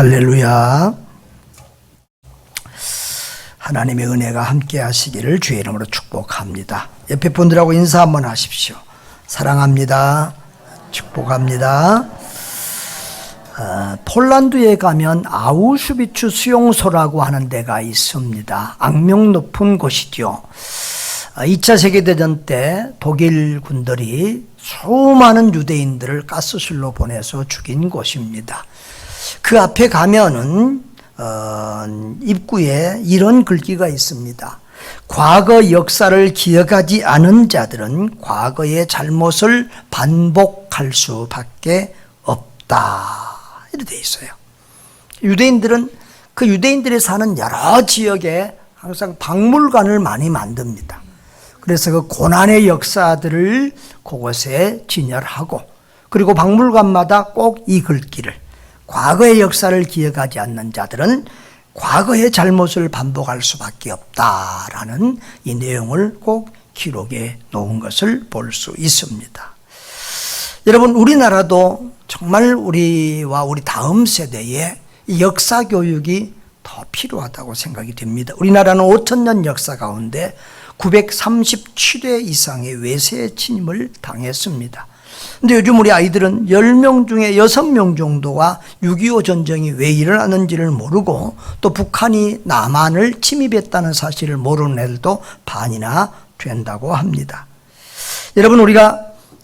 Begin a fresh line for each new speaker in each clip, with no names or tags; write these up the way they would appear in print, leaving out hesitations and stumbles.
할렐루야. 하나님의 은혜가 함께 하시기를 주의 이름으로 축복합니다. 옆에 분들하고 인사 한번 하십시오. 사랑합니다. 축복합니다. 폴란드에 가면 아우슈비츠 수용소라고 하는 데가 있습니다. 악명 높은 곳이죠. 2차 세계대전 때 독일 군들이 수많은 유대인들을 가스실로 보내서 죽인 곳입니다. 그 앞에 가면은 입구에 이런 글귀가 있습니다. 과거 역사를 기억하지 않은 자들은 과거의 잘못을 반복할 수밖에 없다. 이렇게 되어 있어요. 유대인들은 그 유대인들이 사는 여러 지역에 항상 박물관을 많이 만듭니다. 그래서 그 고난의 역사들을 그곳에 진열하고, 그리고 박물관마다 꼭 이 글귀를, 과거의 역사를 기억하지 않는 자들은 과거의 잘못을 반복할 수밖에 없다라는 이 내용을 꼭 기록해 놓은 것을 볼 수 있습니다. 여러분, 우리나라도 정말 우리와 우리 다음 세대에 이 역사 교육이 더 필요하다고 생각이 됩니다. 우리나라는 5,000년 역사 가운데 937회 이상의 외세 침입을 당했습니다. 근데 요즘 우리 아이들은 10명 중에 6명 정도가 6.25 전쟁이 왜 일어났는지를 모르고, 또 북한이 남한을 침입했다는 사실을 모르는 애들도 반이나 된다고 합니다. 여러분, 우리가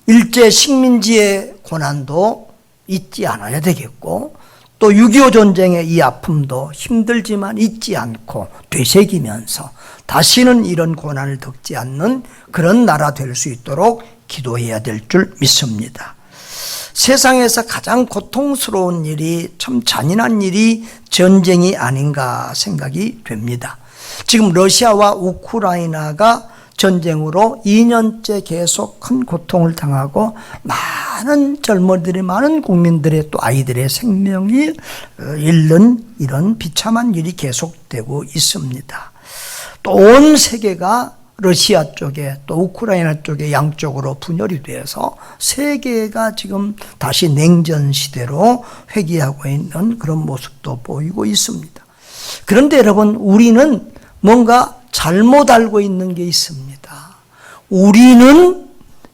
일제 식민지의 고난도 잊지 않아야 되겠고, 또 6.25 전쟁의 이 아픔도 힘들지만 잊지 않고 되새기면서 다시는 이런 고난을 겪지 않는 그런 나라 될 수 있도록 기도해야 될 줄 믿습니다. 세상에서 가장 고통스러운 일이, 참 잔인한 일이 전쟁이 아닌가 생각이 됩니다. 지금 러시아와 우크라이나가 전쟁으로 2년째 계속 큰 고통을 당하고 많은 젊은이들의, 많은 국민들의, 또 아이들의 생명이 잃는 이런 비참한 일이 계속되고 있습니다. 또 온 세계가 러시아 쪽에 또 우크라이나 쪽에 양쪽으로 분열이 되어서 세계가 지금 다시 냉전 시대로 회귀하고 있는 그런 모습도 보이고 있습니다. 그런데 여러분, 우리는 뭔가 잘못 알고 있는 게 있습니다. 우리는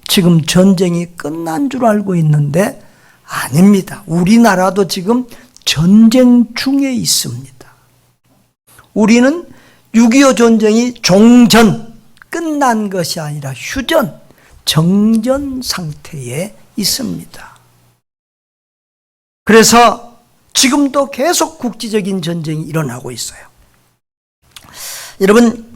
지금 전쟁이 끝난 줄 알고 있는데 아닙니다. 우리나라도 지금 전쟁 중에 있습니다. 우리는 6.25 전쟁이 종전, 끝난 것이 아니라 휴전, 정전 상태에 있습니다. 그래서 지금도 계속 국지적인 전쟁이 일어나고 있어요. 여러분,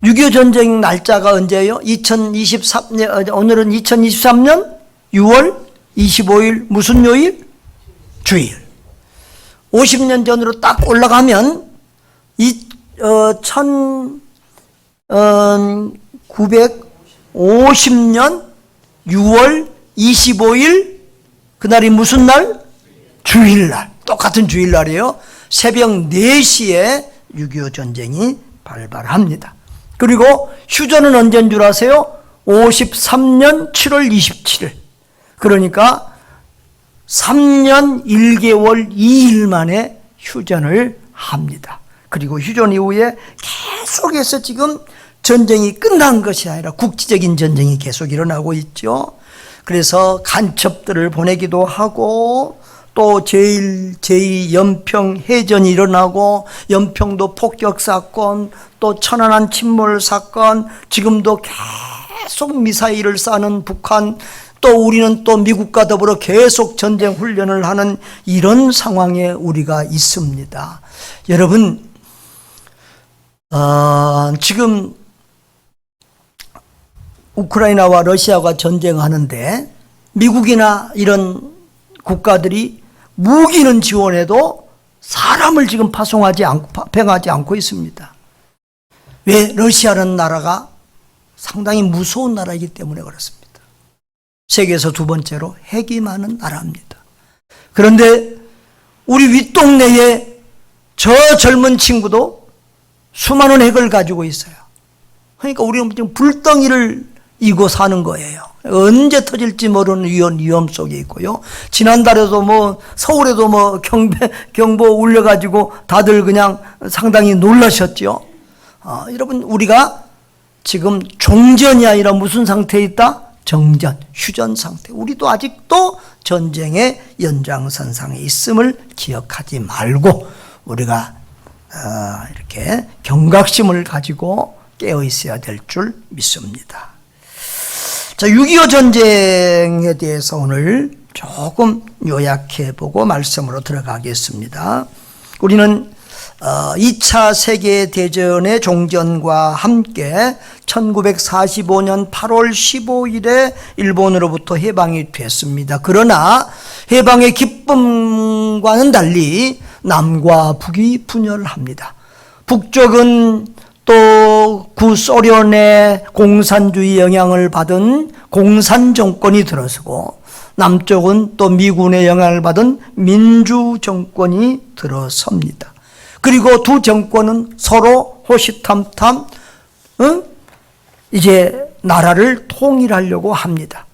6.25 전쟁 날짜가 언제예요? 2023년, 오늘은 2023년 6월 25일 무슨 요일? 주일. 50년 전으로 딱 올라가면 1950년 6월 25일, 그날이 무슨 날? 주일날. 똑같은 주일날이에요. 새벽 4시에 6.25 전쟁이 발발합니다. 그리고 휴전은 언제인 줄 아세요? 53년 7월 27일. 그러니까 3년 1개월 2일 만에 휴전을 합니다. 그리고 휴전 이후에 계속해서 지금 전쟁이 끝난 것이 아니라 국지적인 전쟁이 계속 일어나고 있죠. 그래서 간첩들을 보내기도 하고, 또 제2 연평 해전이 일어나고, 연평도 폭격 사건, 또 천안함 침몰 사건, 지금도 계속 미사일을 쏴는 북한, 또 우리는 또 미국과 더불어 계속 전쟁 훈련을 하는 이런 상황에 우리가 있습니다. 여러분, 지금 우크라이나와 러시아가 전쟁하는데 미국이나 이런 국가들이 무기는 지원해도 사람을 지금 파송하지 않고 있습니다. 왜? 러시아라는 나라가 상당히 무서운 나라이기 때문에 그렇습니다. 세계에서 두 번째로 핵이 많은 나라입니다. 그런데 우리 윗동네에 저 젊은 친구도 수많은 핵을 가지고 있어요. 그러니까 우리는 지금 불덩이를 이고 사는 거예요. 언제 터질지 모르는 위험 속에 있고요. 지난달에도 뭐 서울에도 뭐 경보 울려가지고 다들 그냥 상당히 놀라셨죠. 여러분, 우리가 지금 종전이 아니라 무슨 상태에 있다? 정전, 휴전 상태. 우리도 아직도 전쟁의 연장선상에 있음을 기억하지 말고 우리가 이렇게 경각심을 가지고 깨어 있어야 될 줄 믿습니다. 자, 6.25 전쟁에 대해서 오늘 조금 요약해 보고 말씀으로 들어가겠습니다. 우리는 2차 세계대전의 종전과 함께 1945년 8월 15일에 일본으로부터 해방이 됐습니다. 그러나 해방의 기쁨과는 달리 남과 북이 분열합니다. 북쪽은 또 구소련의 공산주의 영향을 받은 공산 정권이 들어서고, 남쪽은 또 미군의 영향을 받은 민주 정권이 들어섭니다. 그리고 두 정권은 서로 호시탐탐 이제 나라를 통일하려고 합니다.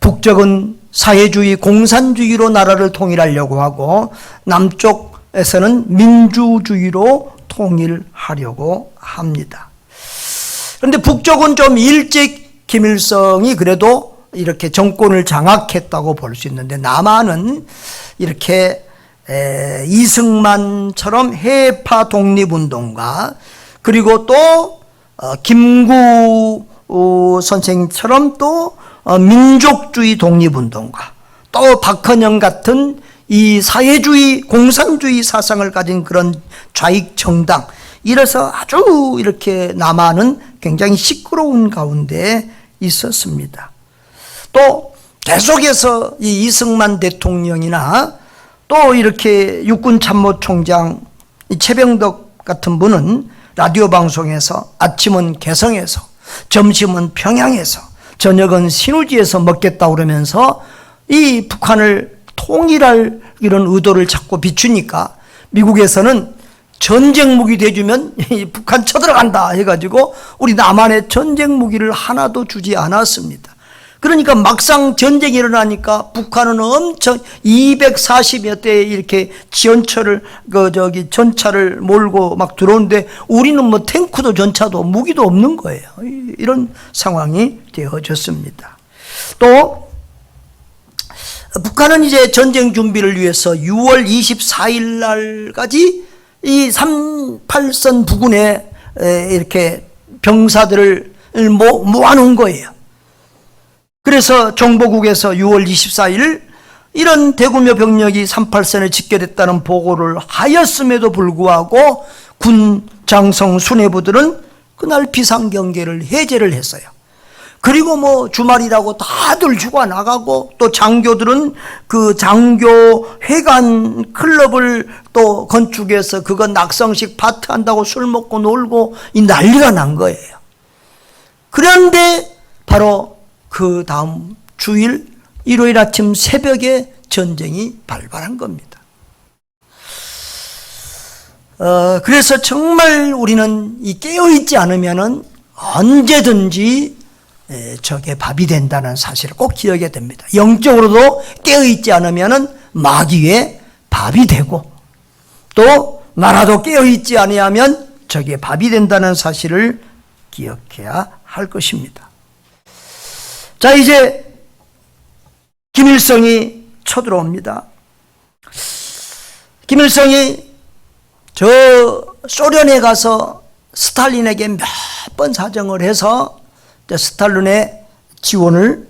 북쪽은 사회주의 공산주의로 나라를 통일하려고 하고, 남쪽에서는 민주주의로 통일하려고 합니다. 그런데 북쪽은 좀 일찍 김일성이 그래도 이렇게 정권을 장악했다고 볼 수 있는데, 남한은 이렇게 이승만처럼 해외파 독립운동가, 그리고 또 김구 선생처럼 또 민족주의 독립운동가, 또 박헌영 같은 이 사회주의 공산주의 사상을 가진 그런 좌익 정당, 이래서 아주 이렇게 남한은 굉장히 시끄러운 가운데 있었습니다. 또 계속해서 이 이승만 대통령이나 또 이렇게 육군참모총장 최병덕 같은 분은 라디오 방송에서 아침은 개성에서, 점심은 평양에서, 저녁은 신우지에서 먹겠다고 그러면서 이 북한을 통일할 이런 의도를 자꾸 비추니까, 미국에서는 전쟁 무기 대주면 북한 쳐들어간다 해가지고 우리 남한에 전쟁 무기를 하나도 주지 않았습니다. 그러니까 막상 전쟁이 일어나니까 북한은 엄청 240여 대 이렇게 지원차를 전차를 몰고 막 들어오는데, 우리는 뭐 탱크도 전차도 무기도 없는 거예요. 이런 상황이 되어졌습니다. 또 북한은 이제 전쟁 준비를 위해서 6월 24일 날까지 이 38선 부근에 이렇게 병사들을 모아놓은 거예요. 그래서 정보국에서 6월 24일 이런 대규모 병력이 38선에 집결했다는 보고를 하였음에도 불구하고 군 장성 수뇌부들은 그날 비상경계를 해제를 했어요. 그리고 뭐 주말이라고 다들 휴가 나가고, 또 장교들은 그 장교 회관 클럽을 또 건축해서 그거 낙성식 파티 한다고 술 먹고 놀고 이 난리가 난 거예요. 그런데 바로 그 다음 주일 일요일 아침 새벽에 전쟁이 발발한 겁니다. 그래서 정말 우리는 이 깨어있지 않으면은 언제든지 적의 밥이 된다는 사실을 꼭 기억해야 됩니다. 영적으로도 깨어있지 않으면은 마귀의 밥이 되고, 또 나라도 깨어있지 아니하면 적의 밥이 된다는 사실을 기억해야 할 것입니다. 자, 이제 김일성이 쳐들어옵니다. 김일성이 저 소련에 가서 스탈린에게 몇 번 사정을 해서 스탈린의 지원을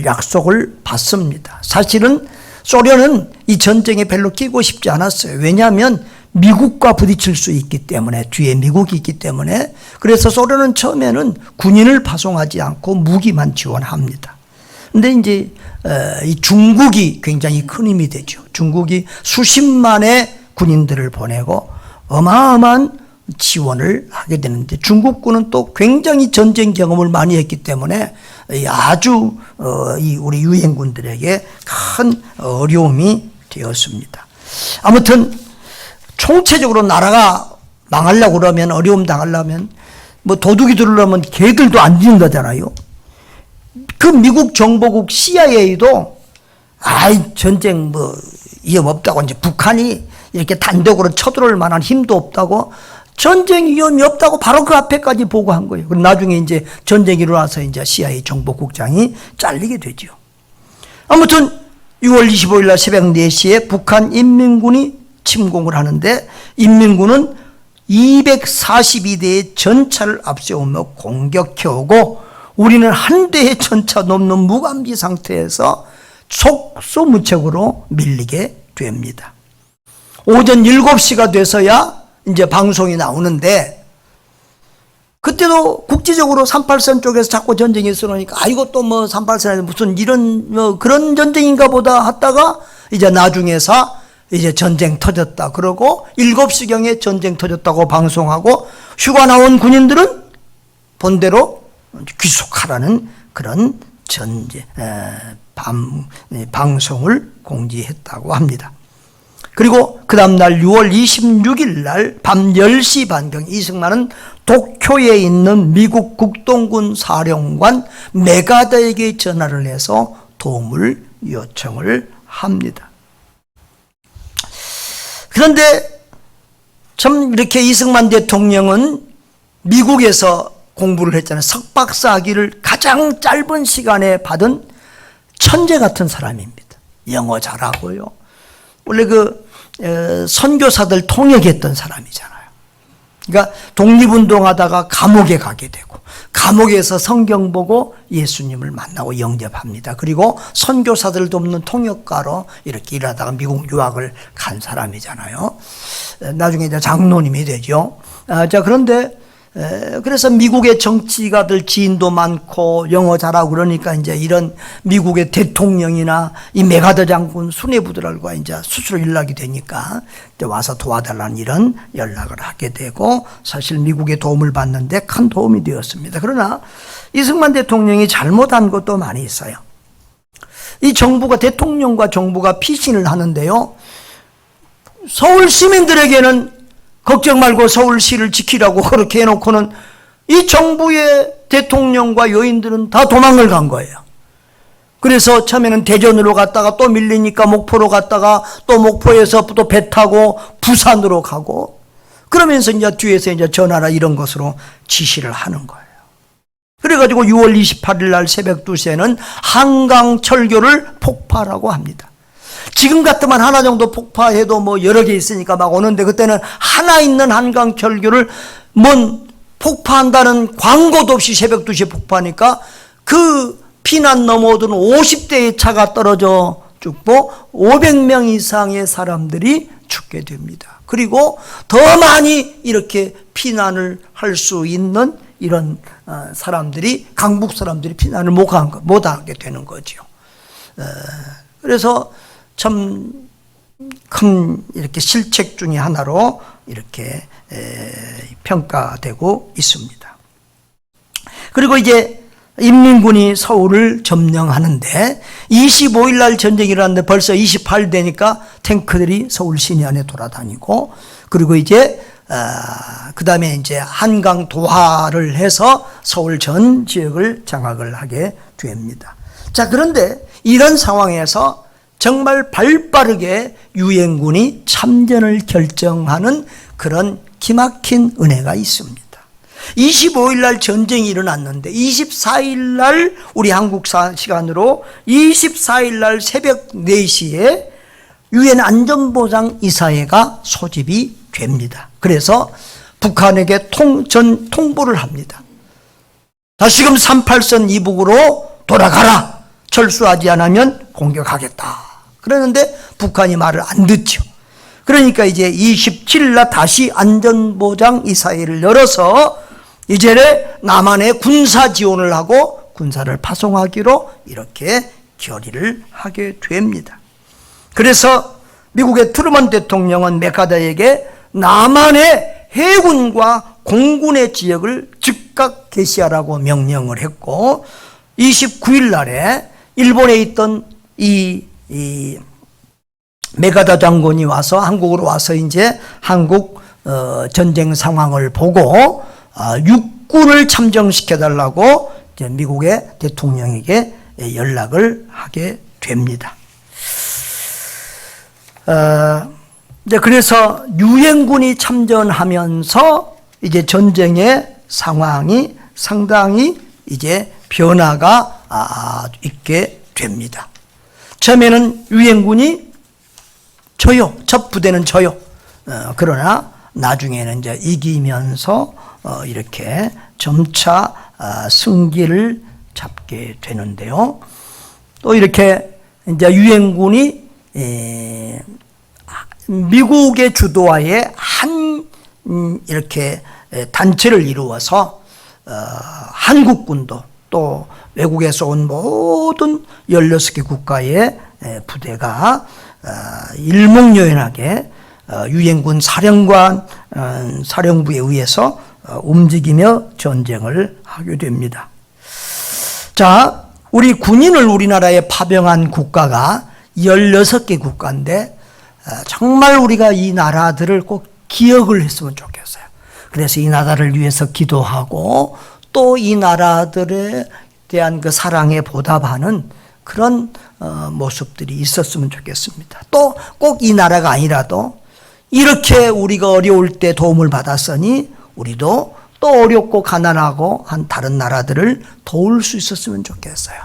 약속을 받습니다. 사실은 소련은 이 전쟁에 별로 끼고 싶지 않았어요. 왜냐하면 미국과 부딪힐 수 있기 때문에, 뒤에 미국이 있기 때문에. 그래서 소련은 처음에는 군인을 파송하지 않고 무기만 지원합니다. 근데 이제 이 중국이 굉장히 큰 힘이 되죠. 중국이 수십만의 군인들을 보내고 어마어마한 지원을 하게 되는데, 중국군은 또 굉장히 전쟁 경험을 많이 했기 때문에 아주 우리 유엔군들에게 큰 어려움이 되었습니다. 아무튼 총체적으로 나라가 망하려고 그러면, 어려움 당하려면, 뭐 도둑이 들으려면 개들도 안 짖는다잖아요. 그 미국 정보국 CIA도 전쟁 위험 없다고, 이제 북한이 이렇게 단독으로 쳐들어올 만한 힘도 없다고, 전쟁 위험이 없다고 바로 그 앞에까지 보고한 거예요. 그리고 나중에 이제 전쟁이 일어나서 이제 CIA 정보국장이 잘리게 되죠. 아무튼 6월 25일 날 새벽 4시에 북한 인민군이 침공을 하는데, 인민군은 242대의 전차를 앞세우며 공격해오고, 우리는 한 대의 전차 넘는 무감지 상태에서 속수무책으로 밀리게 됩니다. 오전 7시가 돼서야 이제 방송이 나오는데, 그때도 국지적으로 38선 쪽에서 자꾸 전쟁이 있으니까 이것도 38선에서 무슨 이런 그런 전쟁인가 보다 하다가, 이제 나중에서 이제 전쟁 터졌다 그러고 7시경에 전쟁 터졌다고 방송하고, 휴가 나온 군인들은 본대로 귀속하라는 그런 방송을 공지했다고 합니다. 그리고 그 다음날 6월 26일 날 밤 10시 반경, 이승만은 도쿄에 있는 미국 국동군 사령관 메가더에게 전화를 해서 도움을 요청을 합니다. 그런데 참 이렇게 이승만 대통령은 미국에서 공부를 했잖아요. 석박사 학위를 가장 짧은 시간에 받은 천재 같은 사람입니다. 영어 잘하고요. 원래 선교사들 통역했던 사람이잖아요. 그러니까 독립운동하다가 감옥에 가게 되고, 감옥에서 성경 보고 예수님을 만나고 영접합니다. 그리고 선교사들 돕는 통역가로 이렇게 일하다가 미국 유학을 간 사람이잖아요. 나중에 이제 장로님이 되죠. 그런데 그래서 미국의 정치가들 지인도 많고 영어 잘하고 그러니까 이제 이런 미국의 대통령이나 이 메가더 장군 수뇌부들과 이제 수술 연락이 되니까 와서 도와달라는 이런 연락을 하게 되고, 사실 미국의 도움을 받는데 큰 도움이 되었습니다. 그러나 이승만 대통령이 잘못한 것도 많이 있어요. 이 정부가, 대통령과 정부가 피신을 하는데요, 서울 시민들에게는 걱정 말고 서울시를 지키라고 그렇게 해놓고는 이 정부의 대통령과 요인들은 다 도망을 간 거예요. 그래서 처음에는 대전으로 갔다가 또 밀리니까 목포로 갔다가 또 목포에서 또 배 타고 부산으로 가고, 그러면서 이제 뒤에서 이제 전화나 이런 것으로 지시를 하는 거예요. 그래가지고 6월 28일 날 새벽 2시에는 한강철교를 폭파라고 합니다. 지금 같으면 하나 정도 폭파해도 여러 개 있으니까 막 오는데, 그때는 하나 있는 한강철교를 폭파한다는 광고도 없이 새벽 2시에 폭파하니까 그 피난 넘어오던 50대의 차가 떨어져 죽고 500명 이상의 사람들이 죽게 됩니다. 그리고 더 많이 이렇게 피난을 할 수 있는 이런 사람들이, 강북 사람들이 피난을 못 하게 되는 거죠. 그래서 참 큰 이렇게 실책 중에 하나로 이렇게 평가되고 있습니다. 그리고 이제 인민군이 서울을 점령하는데 25일 날 전쟁이 일어났는데 벌써 28일 되니까 탱크들이 서울 시내 안에 돌아다니고, 그리고 이제 그 다음에 이제 한강 도하를 해서 서울 전 지역을 장악을 하게 됩니다. 자, 그런데 이런 상황에서 정말 발빠르게 유엔군이 참전을 결정하는 그런 기막힌 은혜가 있습니다. 25일 날 전쟁이 일어났는데 24일 날 우리 한국 시간으로 24일 날 새벽 4시에 유엔 안전보장 이사회가 소집이 됩니다. 그래서 북한에게 통보를 합니다. 다시금 38선 이북으로 돌아가라. 철수하지 않으면 공격하겠다. 그러는데 북한이 말을 안 듣죠. 그러니까 이제 27일 날 다시 안전보장 이사회를 열어서 이제 남한에 군사 지원을 하고 군사를 파송하기로 이렇게 결의를 하게 됩니다. 그래서 미국의 트루먼 대통령은 메카더에게 남한의 해군과 공군의 지역을 즉각 개시하라고 명령을 했고, 29일 날에 일본에 있던 이 메가더 장군이 와서 한국으로 와서 이제 한국 전쟁 상황을 보고 육군을 참정시켜 달라고 이제 미국의 대통령에게 연락을 하게 됩니다. 이제 그래서 유엔군이 참전하면서 이제 전쟁의 상황이 상당히 이제 변화가 있게 됩니다. 처음에는 유엔군이 져요. 첫 부대는 져요. 그러나 나중에는 이제 이기면서 이렇게 점차 승기를 잡게 되는데요. 또 이렇게 이제 유엔군이 미국의 주도하에 한 이렇게 단체를 이루어서 한국군도 또 외국에서 온 모든 16개 국가의 부대가 일목요연하게 유엔군 사령관 사령부에 의해서 움직이며 전쟁을 하게 됩니다. 자, 우리 군인을 우리나라에 파병한 국가가 16개 국가인데 정말 우리가 이 나라들을 꼭 기억을 했으면 좋겠어요. 그래서 이 나라를 위해서 기도하고 또 이 나라들에 대한 그 사랑에 보답하는 그런 모습들이 있었으면 좋겠습니다. 또 꼭 이 나라가 아니라도 이렇게 우리가 어려울 때 도움을 받았으니 우리도 또 어렵고 가난하고 한 다른 나라들을 도울 수 있었으면 좋겠어요.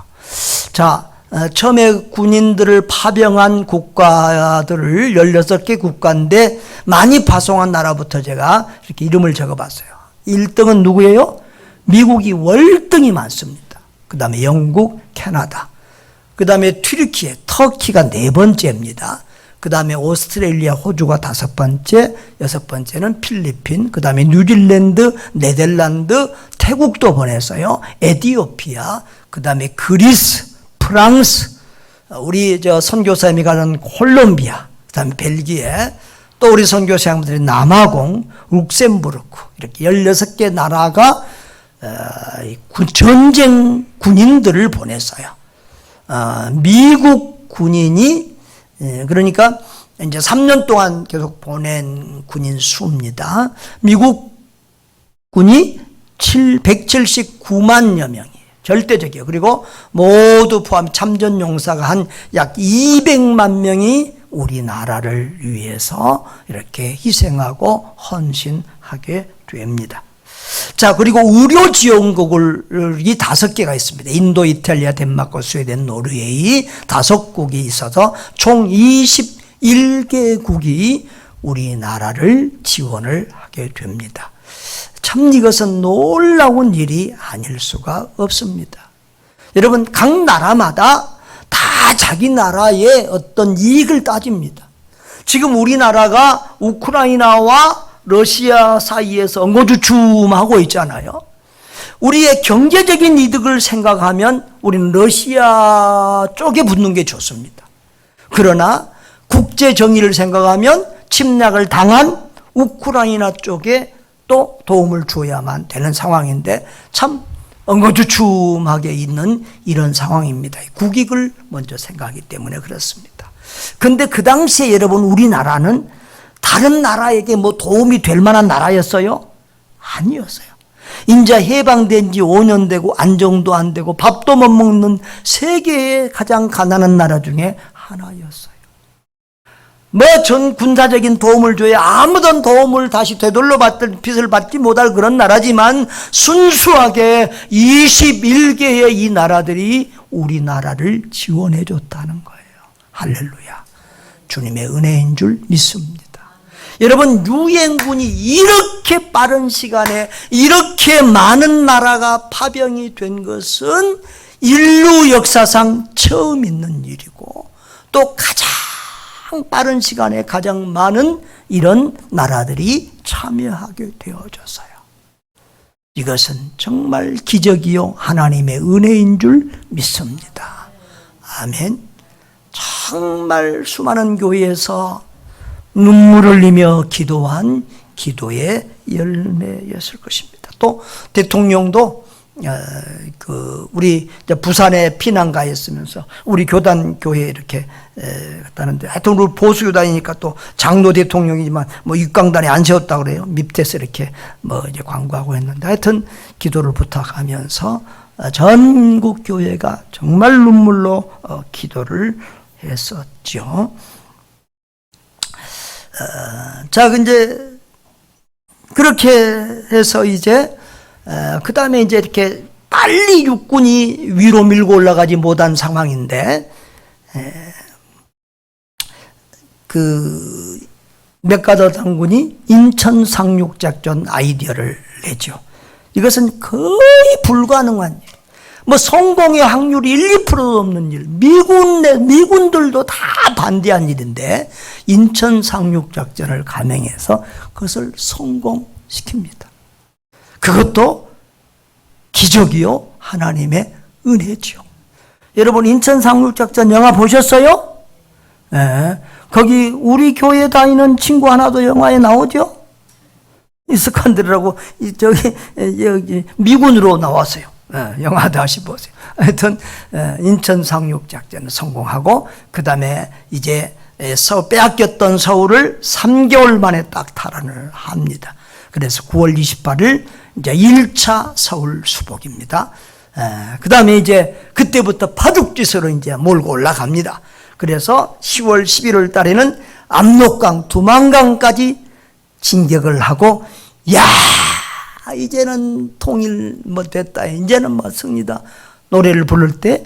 자, 처음에 군인들을 파병한 국가들을 16개 국가인데 많이 파송한 나라부터 제가 이렇게 이름을 적어봤어요. 1등은 누구예요? 미국이 월등히 많습니다. 그 다음에 영국, 캐나다, 그 다음에 튀르키예, 터키가 4번째입니다. 그 다음에 오스트레일리아, 호주가 5번째, 6번째는 필리핀, 그 다음에 뉴질랜드, 네덜란드, 태국도 보냈어요. 에티오피아, 그 다음에 그리스, 프랑스, 우리 선교사님이 가는 콜롬비아, 그 다음에 벨기에, 또 우리 선교사님들이 남아공, 룩셈부르크, 이렇게 16개 나라가 전쟁 군인들을 보냈어요. 미국 군인이 그러니까 이제 3년 동안 계속 보낸 군인 수입니다. 미국 군이 179만여 명이에요. 절대적이에요. 그리고 모두 포함 참전 용사가 한 약 200만 명이 우리나라를 위해서 이렇게 희생하고 헌신하게 됩니다. 자, 그리고 의료 지원국이 5개가 있습니다. 인도, 이탈리아, 덴마크, 스웨덴, 노르웨이 5국이 있어서 총 21개국이 우리나라를 지원을 하게 됩니다. 참 이것은 놀라운 일이 아닐 수가 없습니다. 여러분, 각 나라마다 다 자기 나라의 어떤 이익을 따집니다. 지금 우리나라가 우크라이나와 러시아 사이에서 엉거주춤하고 있잖아요. 우리의 경제적인 이득을 생각하면 우리는 러시아 쪽에 붙는 게 좋습니다. 그러나 국제 정의를 생각하면 침략을 당한 우크라이나 쪽에 또 도움을 줘야만 되는 상황인데 참 엉거주춤하게 있는 이런 상황입니다. 국익을 먼저 생각하기 때문에 그렇습니다. 그런데 그 당시에 여러분 우리나라는 다른 나라에게 뭐 도움이 될 만한 나라였어요? 아니었어요. 이제 해방된 지 5년 되고 안정도 안 되고 밥도 못 먹는 세계의 가장 가난한 나라 중에 하나였어요. 뭐 전 군사적인 도움을 줘야 아무런 도움을 다시 되돌려 받을 빚을 받지 못할 그런 나라지만 순수하게 21개의 이 나라들이 우리나라를 지원해 줬다는 거예요. 할렐루야. 주님의 은혜인 줄 믿습니다. 여러분, 유엔군이 이렇게 빠른 시간에 이렇게 많은 나라가 파병이 된 것은 인류 역사상 처음 있는 일이고 또 가장 빠른 시간에 가장 많은 이런 나라들이 참여하게 되어졌어요. 이것은 정말 기적이요 하나님의 은혜인 줄 믿습니다. 아멘. 정말 수많은 교회에서 눈물을 흘리며 기도한 기도의 열매였을 것입니다. 또 대통령도 우리 부산에 피난가 있으면서 우리 교단 교회에 이렇게 갔다는데 하여튼 우리 보수 교단이니까 또 장로 대통령이지만 뭐 육강단에 안 세웠다 그래요. 밑에서 이렇게 뭐 이제 광고하고 했는데 하여튼 기도를 부탁하면서 전국 교회가 정말 눈물로 기도를 했었죠. 자, 이제 그렇게 해서 이제 그 다음에 이제 이렇게 빨리 육군이 위로 밀고 올라가지 못한 상황인데 그 맥가더 장군이 인천 상륙작전 아이디어를 내죠. 이것은 거의 불가능한 일. 뭐 성공의 확률이 1, 2%도 없는 일. 미군들도 다 반대한 일인데 인천 상륙작전을 감행해서 그것을 성공시킵니다. 그것도 기적이요, 하나님의 은혜죠. 여러분 인천 상륙작전 영화 보셨어요? 네. 거기 우리 교회 다니는 친구 하나도 영화에 나오죠? 이스칸들이라고 여기 미군으로 나왔어요. 영화 다시 보세요. 하여튼 인천 상륙작전을 성공하고 그 다음에 이제 빼앗겼던 서울을 3개월 만에 딱 탈환을 합니다. 그래서 9월 28일 이제 1차 서울 수복입니다. 그 다음에 이제 그때부터 파죽지세로 이제 몰고 올라갑니다. 그래서 10월, 11월 달에는 압록강, 두만강까지 진격을 하고, 야, 이제는 통일 뭐 됐다. 이제는 뭐 승리다. 노래를 부를 때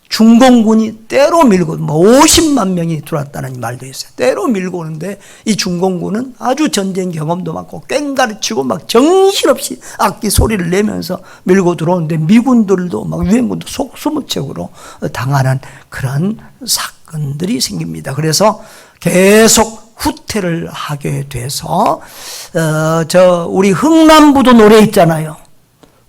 중공군이 때로 밀고 뭐 50만 명이 들어왔다는 말도 있어요. 때로 밀고 오는데 이 중공군은 아주 전쟁 경험도 많고 꽹가리치고 막 정신없이 악기 소리를 내면서 밀고 들어오는데 미군들도 막 유엔군도 속수무책으로 당하는 그런 사건들이 생깁니다. 그래서 계속 후퇴를 하게 돼서 우리 흥남부도 노래 있잖아요.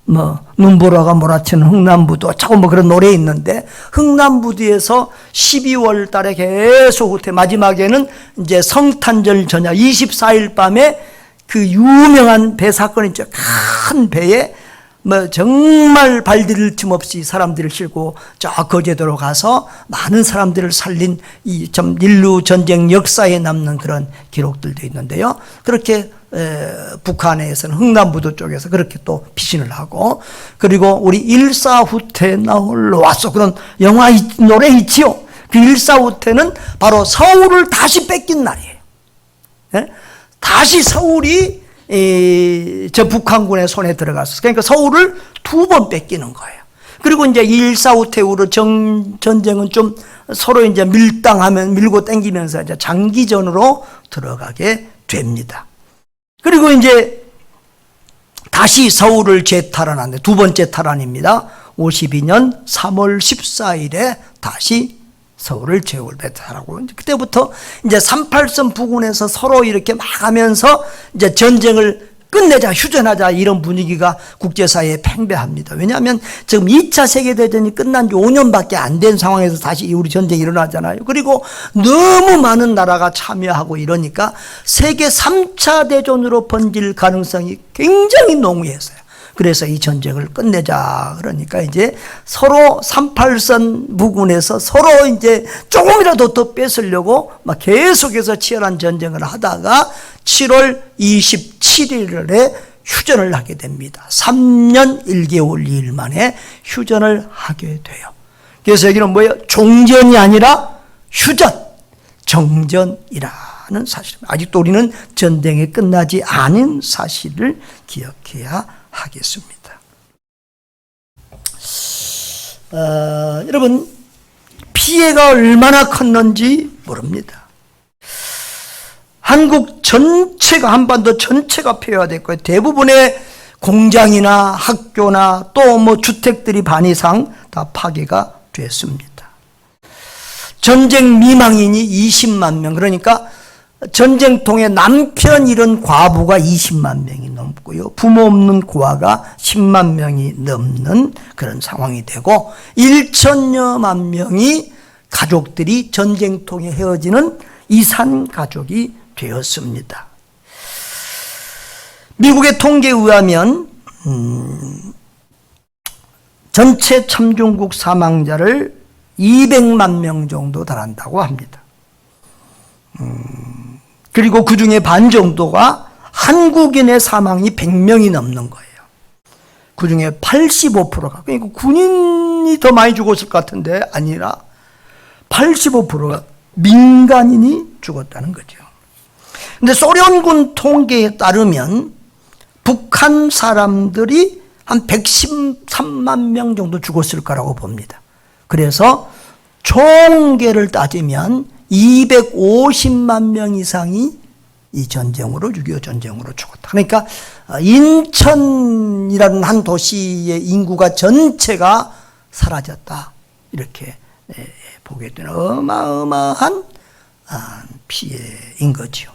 뭐 눈보라가 몰아치는 흥남부도 자꾸 뭐 그런 노래 있는데 흥남부두에서 12월 달에 계속 후퇴, 마지막에는 이제 성탄절 저녁 24일 밤에 그 유명한 배 사건이 있죠. 큰 배에 뭐 정말 발디딜 틈 없이 사람들을 싣고 저 거제도로 가서 많은 사람들을 살린 이 좀 인류 전쟁 역사에 남는 그런 기록들도 있는데요. 그렇게 북한에서는 흥남부도 쪽에서 그렇게 또 피신을 하고, 그리고 우리 일사후퇴 나홀로 왔어. 그런 영화 노래 있지요. 그 일사후퇴는 바로 서울을 다시 뺏긴 날이에요. 네? 다시 서울이 저 북한군의 손에 들어갔어. 그러니까 서울을 2번 뺏기는 거예요. 그리고 이제 일사후퇴 후로 전쟁은 좀 서로 이제 밀고 땡기면서 이제 장기전으로 들어가게 됩니다. 그리고 이제 다시 서울을 재탈환하는데 2번째 탈환입니다. 52년 3월 14일에 다시 서울을 재배탈하고 그때부터 이제 38선 부근에서 서로 이렇게 막 하면서 이제 전쟁을 끝내자, 휴전하자, 이런 분위기가 국제사회에 팽배합니다. 왜냐하면 지금 2차 세계대전이 끝난 지 5년밖에 안 된 상황에서 다시 우리 전쟁이 일어나잖아요. 그리고 너무 많은 나라가 참여하고 이러니까 세계 3차 대전으로 번질 가능성이 굉장히 농후했어요. 그래서 이 전쟁을 끝내자. 그러니까 이제 서로 38선 부근에서 서로 이제 조금이라도 더 뺏으려고 막 계속해서 치열한 전쟁을 하다가 7월 27일에 휴전을 하게 됩니다. 3년 1개월 2일 만에 휴전을 하게 돼요. 그래서 여기는 뭐예요? 종전이 아니라 휴전, 정전이라는 사실입니다. 아직도 우리는 전쟁이 끝나지 않은 사실을 기억해야 하겠습니다. 여러분, 피해가 얼마나 컸는지 모릅니다. 한국 전체가, 한반도 전체가 폐허됐고요. 대부분의 공장이나 학교나 또 뭐 주택들이 반 이상 다 파괴가 됐습니다. 전쟁 미망인이 20만 명, 그러니까 전쟁통에 남편 잃은 과부가 20만 명이 넘고요. 부모 없는 고아가 10만 명이 넘는 그런 상황이 되고 1천여만 명이 가족들이 전쟁통에 헤어지는 이산 가족이 되었습니다. 미국의 통계에 의하면 전체 참중국 사망자를 200만 명 정도 달한다고 합니다. 그리고 그 중에 반 정도가 한국인의 사망이 100명이 넘는 거예요. 그 중에 85%가, 그러니까 군인이 더 많이 죽었을 것 같은데 아니라 85%가 민간인이 죽었다는 거죠. 근데 소련군 통계에 따르면 북한 사람들이 한 113만 명 정도 죽었을 거라고 봅니다. 그래서 총계를 따지면 250만 명 이상이 이 전쟁으로, 6.25 전쟁으로 죽었다. 그러니까 인천이라는 한 도시의 인구가 전체가 사라졌다. 이렇게 보게 되는 어마어마한 피해인 거죠.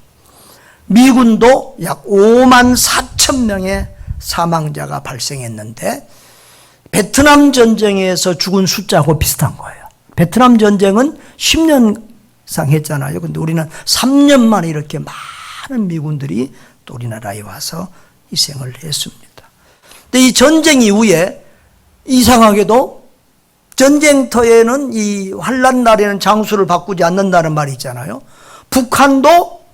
미군도 약 5만 4천 명의 사망자가 발생했는데 베트남 전쟁에서 죽은 숫자하고 비슷한 거예요. 베트남 전쟁은 10년 이상 했잖아요. 근데 우리는 3년 만에 이렇게 많은 미군들이 또 우리나라에 와서 희생을 했습니다. 근데 이 전쟁 이후에 이상하게도 전쟁터에는 이 환란 날에는 장수를 바꾸지 않는다는 말이 있잖아요. 북한도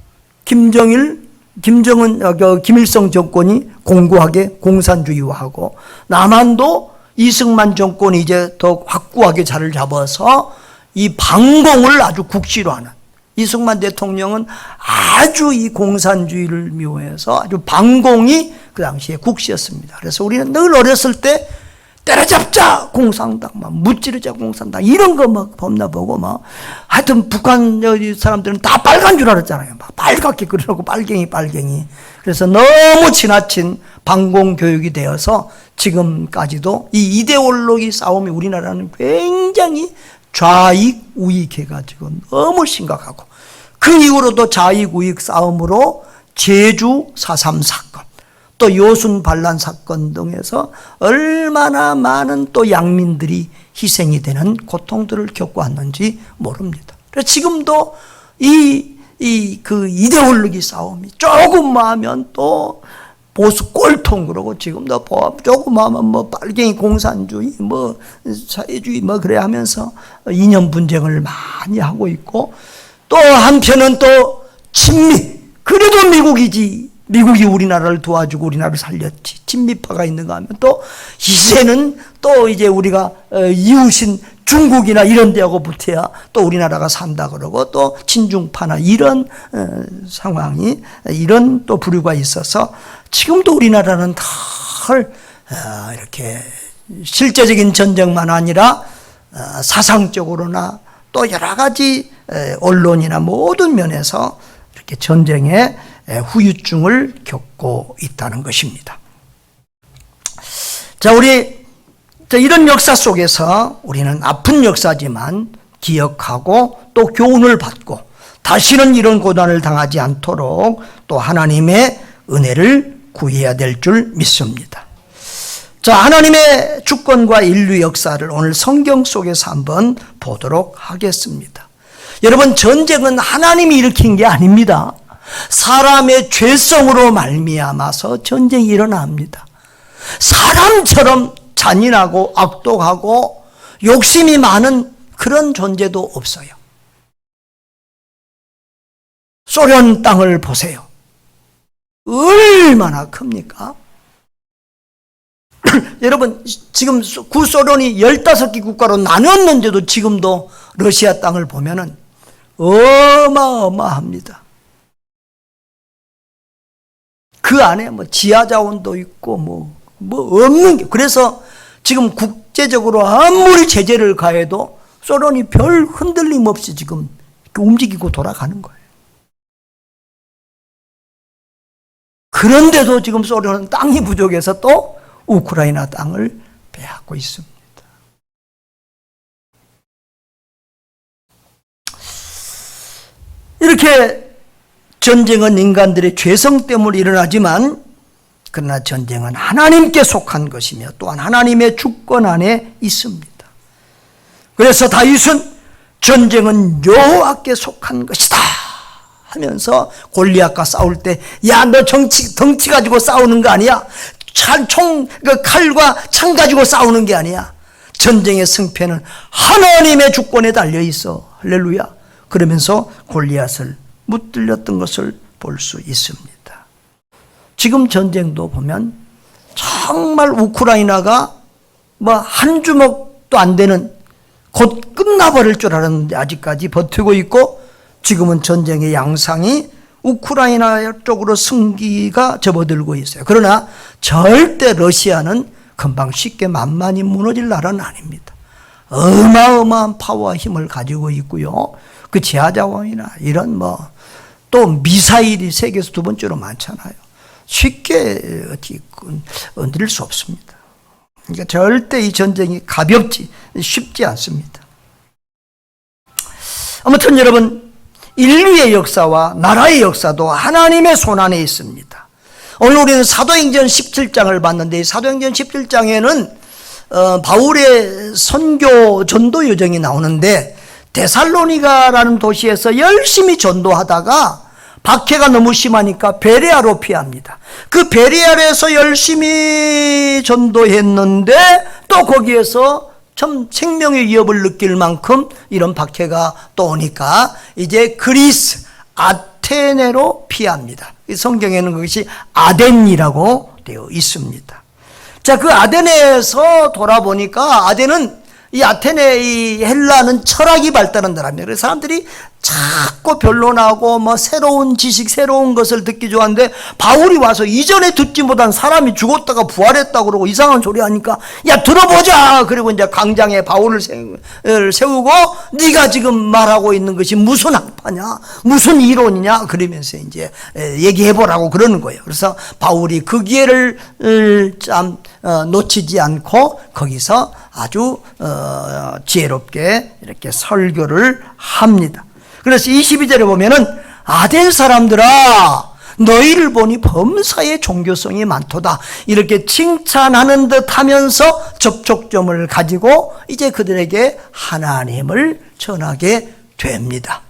김일성 정권이 공고하게 공산주의화하고, 남한도 이승만 정권이 이제 더 확고하게 자리를 잡아서 이 반공을 아주 국시로 하는, 이승만 대통령은 아주 이 공산주의를 미워해서 아주 반공이 그 당시에 국시였습니다. 그래서 우리는 늘 어렸을 때 때려잡자 공산당, 막 무찌르자 공산당, 이런 거 막 범나보고 막, 하여튼 북한 사람들은 다 빨간 줄 알았잖아요. 막 빨갛게 그러고 빨갱이. 그래서 너무 지나친 반공 교육이 되어서 지금까지도 이 이데올로기 싸움이 우리나라는 굉장히 좌익 우익 해가지고 너무 심각하고, 그 이후로도 좌익 우익 싸움으로 제주 4.3 사건, 또 요순 반란 사건 등에서 얼마나 많은 또 양민들이 희생이 되는 고통들을 겪어왔는지 모릅니다. 그래서 지금도 그 이데올로기 싸움이 조금만 하면 또 보수 꼴통 그러고, 지금도 조금만 하면 뭐 빨갱이 공산주의, 뭐 사회주의 뭐 그래 하면서 이념 분쟁을 많이 하고 있고, 또 한편은 또 친미, 그래도 미국이 우리나라를 도와주고 우리나라를 살렸지. 친미파가 있는가 하면 또 이제는 또 이제 우리가 이웃인 중국이나 이런 데하고 붙어야 또 우리나라가 산다 그러고, 또 친중파나 이런 상황이, 이런 또 부류가 있어서 지금도 우리나라는 덜 이렇게 실제적인 전쟁만 아니라 사상적으로나 또 여러 가지 언론이나 모든 면에서 이렇게 전쟁의 후유증을 겪고 있다는 것입니다. 자, 우리 이런 역사 속에서 우리는 아픈 역사지만 기억하고 또 교훈을 받고 다시는 이런 고난을 당하지 않도록 또 하나님의 은혜를 구해야 될 줄 믿습니다. 자, 하나님의 주권과 인류 역사를 오늘 성경 속에서 한번 보도록 하겠습니다. 여러분, 전쟁은 하나님이 일으킨 게 아닙니다. 사람의 죄성으로 말미암아서 전쟁이 일어납니다. 사람처럼 잔인하고 악독하고 욕심이 많은 그런 존재도 없어요. 소련 땅을 보세요. 얼마나 큽니까? 여러분, 지금 구소련이 15개 국가로 나눴는데도 지금도 러시아 땅을 보면은 어마어마합니다. 그 안에 뭐 지하자원도 있고 뭐 없는 게, 그래서 지금 국제적으로 아무리 제재를 가해도 소련이 별 흔들림 없이 지금 움직이고 돌아가는 거예요. 그런데도 지금 소련은 땅이 부족해서 또 우크라이나 땅을 빼앗고 있습니다. 이렇게 전쟁은 인간들의 죄성 때문에 일어나지만, 그러나 전쟁은 하나님께 속한 것이며 또한 하나님의 주권 안에 있습니다. 그래서 다윗은 전쟁은 여호와께 속한 것이다 하면서 골리앗과 싸울 때, 야, 너 덩치 가지고 싸우는 거 아니야? 칼과 창 가지고 싸우는 게 아니야. 전쟁의 승패는 하나님의 주권에 달려 있어. 할렐루야. 그러면서 골리앗을 무찔렀던 것을 볼 수 있습니다. 지금 전쟁도 보면 정말 우크라이나가 뭐 한 주먹도 안 되는, 곧 끝나버릴 줄 알았는데 아직까지 버티고 있고, 지금은 전쟁의 양상이 우크라이나 쪽으로 승기가 접어들고 있어요. 그러나 절대 러시아는 금방 쉽게 만만히 무너질 나라는 아닙니다. 어마어마한 파워와 힘을 가지고 있고요. 그 지하자원이나 이런 또 미사일이 세계에서 두 번째로 많잖아요. 쉽게 어떻게 건드릴 수 없습니다. 그러니까 절대 이 전쟁이 쉽지 않습니다. 아무튼 여러분, 인류의 역사와 나라의 역사도 하나님의 손안에 있습니다. 오늘 우리는 사도행전 17장을 봤는데, 사도행전 17장에는 바울의 선교 전도 여정이 나오는데, 데살로니가라는 도시에서 열심히 전도하다가 박해가 너무 심하니까 베레아로 피합니다. 그 베레아에서 열심히 전도했는데 또 거기에서 참 생명의 위협을 느낄 만큼 이런 박해가 또 오니까 이제 그리스 아테네로 피합니다. 성경에는 그것이 아덴이라고 되어 있습니다. 자, 그 아테네에서 돌아보니까 이 아테네, 이 헬라는 철학이 발달한 나라입니다. 그래서 사람들이 자꾸 변론하고 새로운 지식, 새로운 것을 듣기 좋아하는데, 바울이 와서 이전에 듣지 못한 사람이 죽었다가 부활했다고 그러고 이상한 소리 하니까, 야, 들어보자! 그리고 이제 광장에 바울을 세우고, 네가 지금 말하고 있는 것이 무슨 학파냐? 무슨 이론이냐? 그러면서 이제 얘기해보라고 그러는 거예요. 그래서 바울이 그 기회를 놓치지 않고 거기서 아주 지혜롭게 이렇게 설교를 합니다. 그래서 22절에 보면은, 아덴 사람들아, 너희를 보니 범사의 종교성이 많도다, 이렇게 칭찬하는 듯 하면서 접촉점을 가지고 이제 그들에게 하나님을 전하게 됩니다.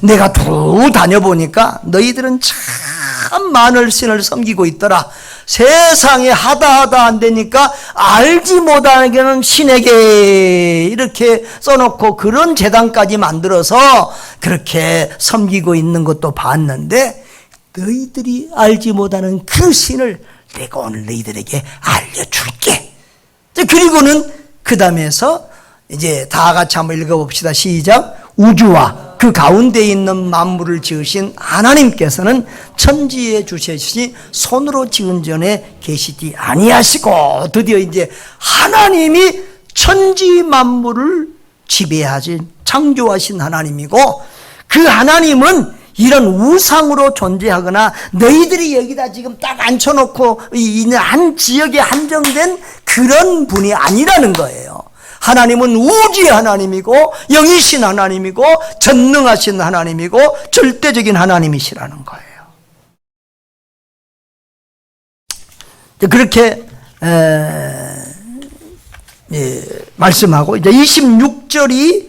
내가 쭉 다녀보니까 너희들은 참 많은 신을 섬기고 있더라. 세상에 하다 안 되니까 알지 못하는 신에게 이렇게 써놓고 그런 제단까지 만들어서 그렇게 섬기고 있는 것도 봤는데, 너희들이 알지 못하는 그 신을 내가 오늘 너희들에게 알려줄게. 그리고는 그 다음에서 이제 다 같이 한번 읽어봅시다. 시작. 우주와 그 가운데 있는 만물을 지으신 하나님께서는 천지에 주시시 손으로 지은 전에 계시지 아니하시고, 드디어 이제 하나님이 천지 만물을 지배하신 창조하신 하나님이고, 그 하나님은 이런 우상으로 존재하거나 너희들이 여기다 지금 딱 앉혀놓고 있는 한 지역에 한정된 그런 분이 아니라는 거예요. 하나님은 우주의 하나님이고 영이신 하나님이고 전능하신 하나님이고 절대적인 하나님이시라는 거예요. 그렇게 말씀하고 이제 26절이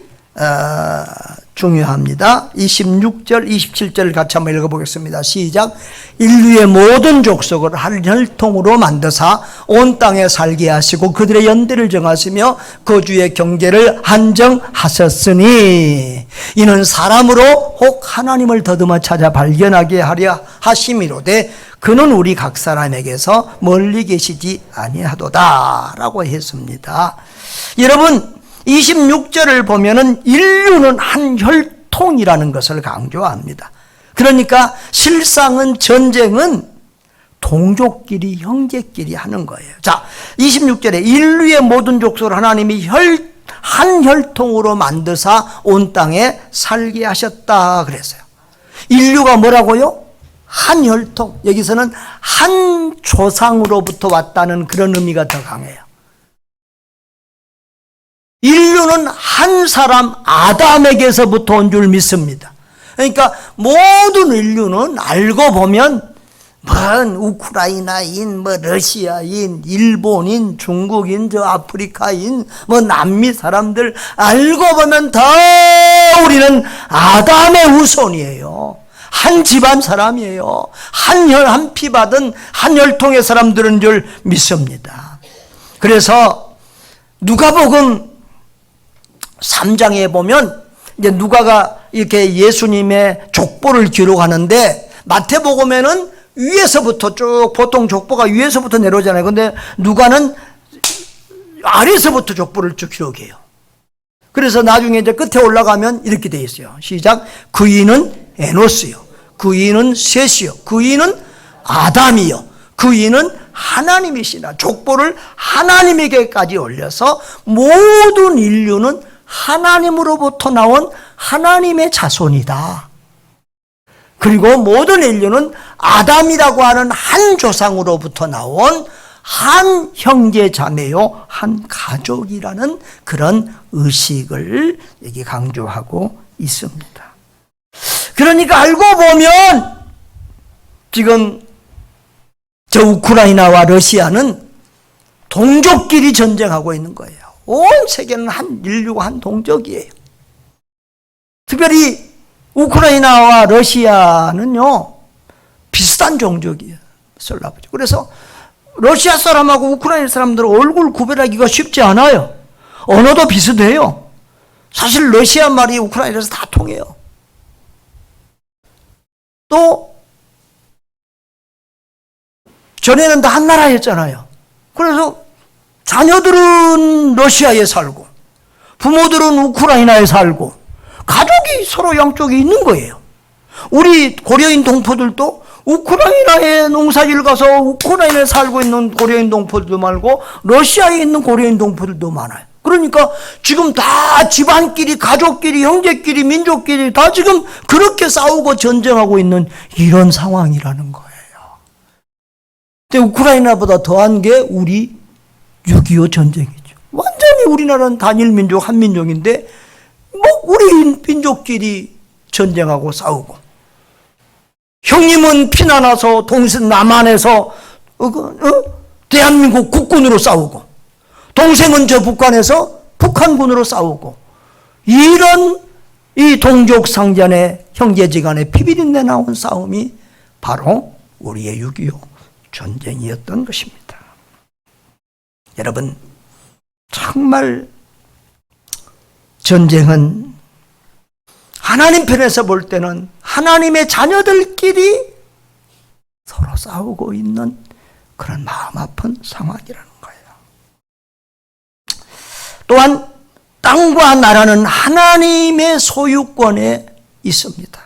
중요합니다. 26절, 27절 같이 한번 읽어보겠습니다. 시작. 인류의 모든 족속을 한 혈통으로 만드사 온 땅에 살게 하시고 그들의 연대를 정하시며 거주의 경계를 한정하셨으니 이는 사람으로 혹 하나님을 더듬어 찾아 발견하게 하려 하심이로되 그는 우리 각 사람에게서 멀리 계시지 아니하도다 라고 했습니다. 여러분, 26절을 보면은 인류는 한 혈통이라는 것을 강조합니다. 그러니까 실상은 전쟁은 동족끼리, 형제끼리 하는 거예요. 자, 26절에 인류의 모든 족속을 하나님이 한 혈통으로 만드사 온 땅에 살게 하셨다 그랬어요. 인류가 뭐라고요? 한 혈통. 여기서는 한 조상으로부터 왔다는 그런 의미가 더 강해요. 인류는 한 사람 아담에게서부터 온 줄 믿습니다. 그러니까 모든 인류는 알고 보면 우크라이나인, 러시아인, 일본인, 중국인, 아프리카인, 남미 사람들 알고 보면 다 우리는 아담의 후손이에요. 한 집안 사람이에요. 한 피 받은 한 혈통의 사람들인 줄 믿습니다. 그래서 누가복음 3장에 보면 이제 누가가 이렇게 예수님의 족보를 기록하는데 마태복음에는 위에서부터 쭉, 보통 족보가 위에서부터 내려오잖아요. 근데 누가는 아래에서부터 족보를 쭉 기록해요. 그래서 나중에 이제 끝에 올라가면 이렇게 돼 있어요. 시작. 그이는 에노스요. 그이는 셋이요. 그이는 아담이요. 그이는 하나님이시나. 족보를 하나님에게까지 올려서 모든 인류는 하나님으로부터 나온 하나님의 자손이다. 그리고 모든 인류는 아담이라고 하는 한 조상으로부터 나온 한 형제 자매요, 한 가족이라는 그런 의식을 여기 강조하고 있습니다. 그러니까 알고 보면 지금 저 우크라이나와 러시아는 동족끼리 전쟁하고 있는 거예요. 온 세계는 한 인류가 한 동족이에요. 특별히 우크라이나와 러시아는요, 비슷한 종족이에요. 슬라브죠. 그래서 러시아 사람하고 우크라이나 사람들은 얼굴 구별하기가 쉽지 않아요. 언어도 비슷해요. 사실 러시아 말이 우크라이나에서 다 통해요. 또 전에는 다 한 나라였잖아요. 그래서 자녀들은 러시아에 살고 부모들은 우크라이나에 살고 가족이 서로 양쪽에 있는 거예요. 우리 고려인 동포들도 우크라이나에 농사질 가서 우크라이나에 살고 있는 고려인 동포들도 많고 러시아에 있는 고려인 동포들도 많아요. 그러니까 지금 다 집안끼리, 가족끼리, 형제끼리, 민족끼리 다 지금 그렇게 싸우고 전쟁하고 있는 이런 상황이라는 거예요. 근데 우크라이나보다 더한 게 우리 6.25 전쟁이죠. 완전히 우리나라는 단일 민족, 한 민족인데 뭐 우리 민족끼리 전쟁하고 싸우고, 형님은 피난와서 동생 남한에서 대한민국 국군으로 싸우고, 동생은 저 북한에서 북한군으로 싸우고, 이런 이 동족 상잔의 형제지간의 피비린내 나온 싸움이 바로 우리의 6.25 전쟁이었던 것입니다. 여러분, 정말 전쟁은 하나님 편에서 볼 때는 하나님의 자녀들끼리 서로 싸우고 있는 그런 마음 아픈 상황이라는 거예요. 또한 땅과 나라는 하나님의 소유권에 있습니다.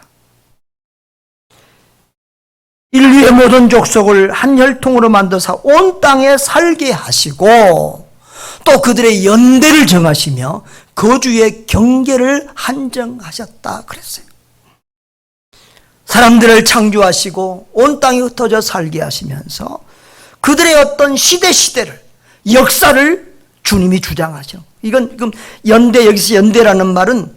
인류의 모든 족속을 한 혈통으로 만드사 온 땅에 살게 하시고 또 그들의 연대를 정하시며 거주의 경계를 한정하셨다 그랬어요. 사람들을 창조하시고 온 땅에 흩어져 살게 하시면서 그들의 어떤 시대를, 역사를 주님이 주장하셔. 이건 지금 연대, 여기서 연대라는 말은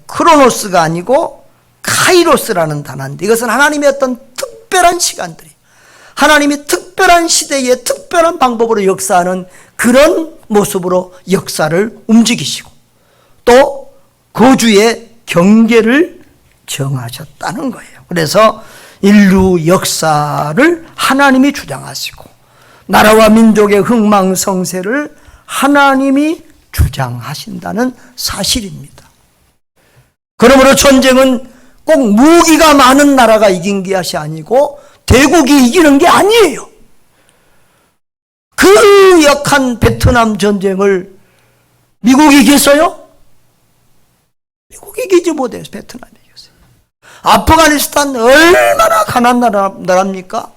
크로노스가 아니고 카이로스라는 단어인데, 이것은 하나님의 어떤 특별한 시간들이, 하나님이 특별한 시대에 특별한 방법으로 역사하는 그런 모습으로 역사를 움직이시고 또 거주의 경계를 정하셨다는 거예요. 그래서 인류 역사를 하나님이 주장하시고 나라와 민족의 흥망성쇠를 하나님이 주장하신다는 사실입니다. 그러므로 전쟁은 꼭 무기가 많은 나라가 이긴 것이 아니고 대국이 이기는 게 아니에요. 그 역한 베트남 전쟁을 미국이 이겼어요? 미국이 이기지 못해요. 베트남이 이겼어요. 아프가니스탄 얼마나 가난한 나라입니까?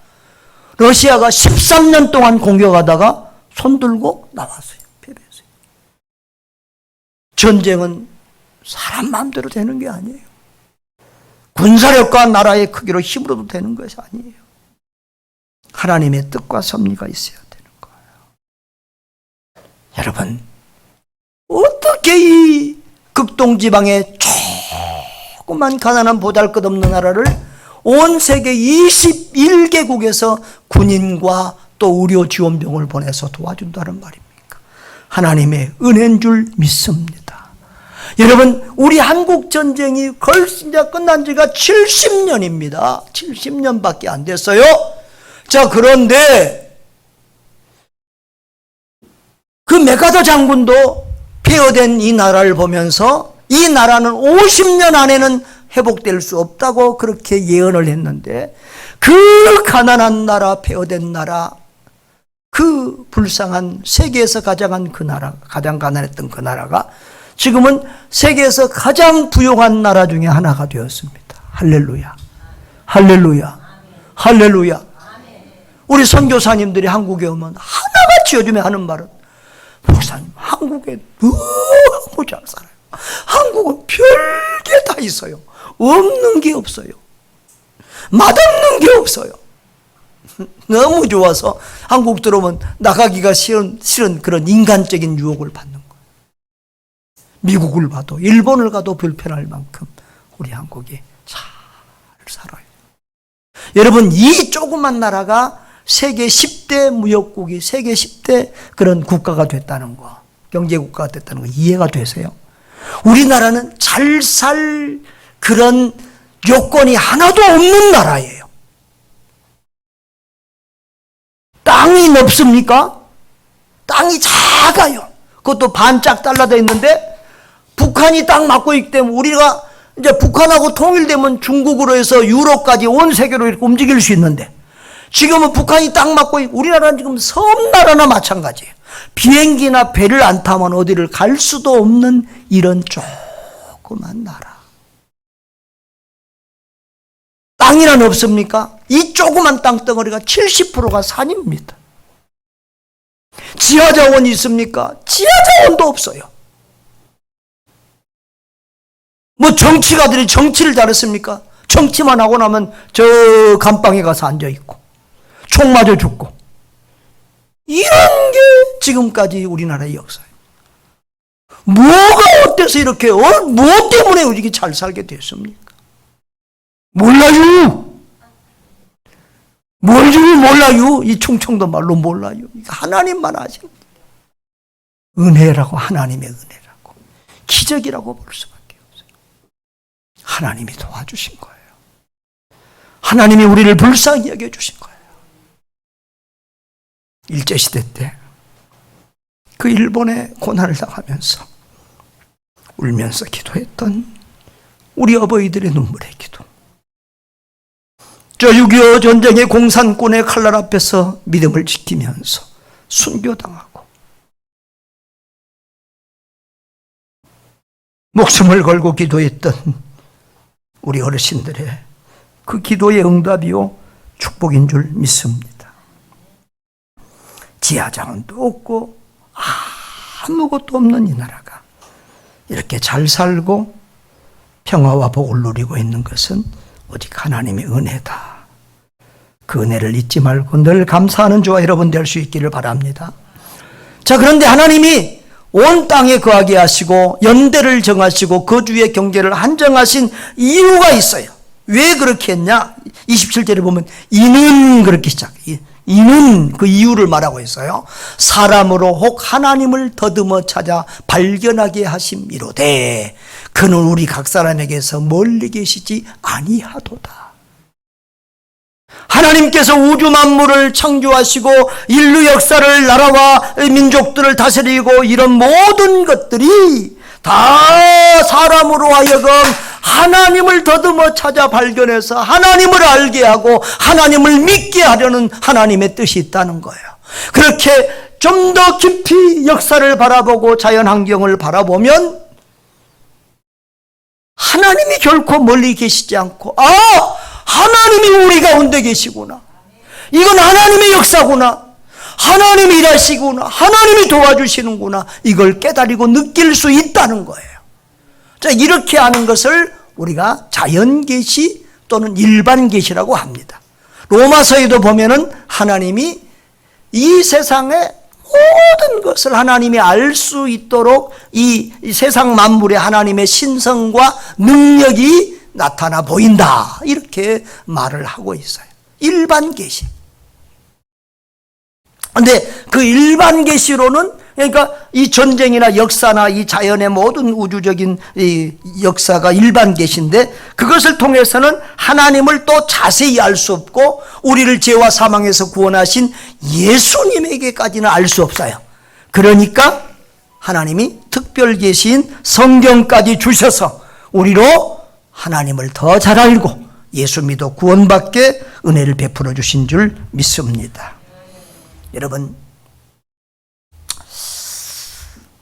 러시아가 13년 동안 공격하다가 손들고 나왔어요. 패배했어요. 전쟁은 사람 마음대로 되는 게 아니에요. 군사력과 나라의 크기로 힘으로도 되는 것이 아니에요. 하나님의 뜻과 섭리가 있어야 되는 거예요. 여러분, 어떻게 이 극동지방의 조그만 가난한 보잘것없는 나라를 온 세계 21개국에서 군인과 또 의료 지원병을 보내서 도와준다는 말입니까? 하나님의 은혜인 줄 믿습니다. 여러분, 우리 한국 전쟁이 이제 끝난 지가 70년입니다. 70년밖에 안 됐어요. 자, 그런데 그 메가더 장군도 폐허된 이 나라를 보면서 이 나라는 50년 안에는 회복될 수 없다고 그렇게 예언을 했는데, 그 가난한 나라, 폐허된 나라, 그 불쌍한 세계에서 가장 가난했던 그 나라가 지금은 세계에서 가장 부유한 나라 중에 하나가 되었습니다. 할렐루야. 할렐루야. 할렐루야. 우리 선교사님들이 한국에 오면 하나같이 요즘에 하는 말은, 목사님, 한국에 너무 잘 살아요. 한국은 별게 다 있어요. 없는 게 없어요. 맛없는 게 없어요. 너무 좋아서 한국 들어오면 나가기가 싫은 그런 인간적인 유혹을 받는 거예요. 미국을 가도 일본을 가도 불편할 만큼 우리 한국이 잘 살아요. 여러분, 이 조그만 나라가 세계 10대 무역국이 세계 10대 그런 국가가 됐다는 거, 경제국가가 됐다는 거 이해가 되세요? 우리나라는 잘 살 그런 요건이 하나도 없는 나라예요. 땅이 넓습니까? 땅이 작아요. 그것도 반짝 달라져 있는데 북한이 딱 막고 있기 때문에 우리가 이제 북한하고 통일되면 중국으로 해서 유럽까지 온 세계로 이렇게 움직일 수 있는데 지금은 북한이 딱 막고 있고 우리나라는 지금 섬나라나 마찬가지예요. 비행기나 배를 안 타면 어디를 갈 수도 없는 이런 조그만 나라. 땅이란 없습니까? 이 조그만 땅덩어리가 70%가 산입니다. 지하자원이 있습니까? 지하자원도 없어요. 뭐 정치가들이 정치를 잘했습니까? 정치만 하고 나면 저 감방에 가서 앉아있고 총 맞아 죽고, 이런 게 지금까지 우리나라의 역사예요. 뭐가 어때서 이렇게 뭐 때문에 이렇게 잘 살게 됐습니까? 몰라요. 뭔지 몰라요. 이 충청도 말로 몰라요. 하나님만 아십니다. 은혜라고, 하나님의 은혜라고, 기적이라고 볼 수밖에 없어요. 하나님이 도와주신 거예요. 하나님이 우리를 불쌍히 여겨주신 거예요. 일제시대 때 그 일본에 고난을 당하면서 울면서 기도했던 우리 어버이들의 눈물의 기도, 저 6.25 전쟁의 공산군의 칼날 앞에서 믿음을 지키면서 순교당하고 목숨을 걸고 기도했던 우리 어르신들의 그 기도의 응답이요 축복인 줄 믿습니다. 지하자원도 없고 아무것도 없는 이 나라가 이렇게 잘 살고 평화와 복을 누리고 있는 것은 오직 하나님의 은혜다. 그 은혜를 잊지 말고 늘 감사하는 저와 여러분 될 수 있기를 바랍니다. 자, 그런데 하나님이 온 땅에 거하게 하시고 연대를 정하시고 거주의 경계를 한정하신 이유가 있어요. 왜 그렇게 했냐? 27절에 보면 이는 그렇게 시작해요. 이는 그 이유를 말하고 있어요. 사람으로 혹 하나님을 더듬어 찾아 발견하게 하심이로되 그는 우리 각 사람에게서 멀리 계시지 아니하도다. 하나님께서 우주 만물을 창조하시고 인류 역사를, 나라와 민족들을 다스리고 이런 모든 것들이 다 사람으로 하여금 하나님을 더듬어 찾아 발견해서 하나님을 알게 하고 하나님을 믿게 하려는 하나님의 뜻이 있다는 거예요. 그렇게 좀 더 깊이 역사를 바라보고 자연환경을 바라보면 하나님이 결코 멀리 계시지 않고, 하나님이 우리 가운데 계시구나, 이건 하나님의 역사구나, 하나님이 일하시구나, 하나님이 도와주시는구나, 이걸 깨달이고 느낄 수 있다는 거예요. 자, 이렇게 하는 것을 우리가 자연계시 또는 일반계시라고 합니다. 로마서에도 보면은 하나님이 이 세상의 모든 것을 하나님이 알 수 있도록 이 세상 만물에 하나님의 신성과 능력이 나타나 보인다, 이렇게 말을 하고 있어요. 일반계시. 그런데 그 일반계시로는, 그러니까 이 전쟁이나 역사나 이 자연의 모든 우주적인 이 역사가 일반계시인데 그것을 통해서는 하나님을 또 자세히 알 수 없고 우리를 죄와 사망에서 구원하신 예수님에게까지는 알 수 없어요. 그러니까 하나님이 특별 계시인 성경까지 주셔서 우리로 하나님을 더 잘 알고 예수 믿어 구원받게 은혜를 베풀어 주신 줄 믿습니다. 여러분,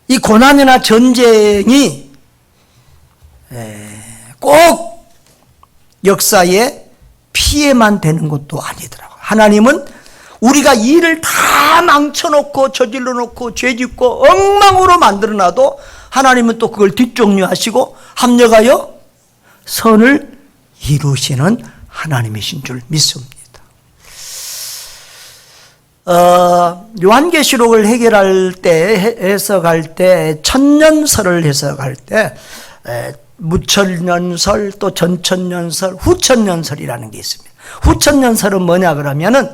이 고난이나 전쟁이 꼭 역사에 피해만 되는 것도 아니더라고요. 하나님은 우리가 일을 다 망쳐놓고 저질러 놓고 죄짓고 엉망으로 만들어놔도 하나님은 또 그걸 뒷정리하시고 합력하여 선을 이루시는 하나님이신 줄 믿습니다. 요한계시록을 해결할 때, 해석할 때, 천년설을 해석할 때 무천년설, 또 전천년설, 후천년설이라는 게 있습니다. 후천년설은 뭐냐 그러면은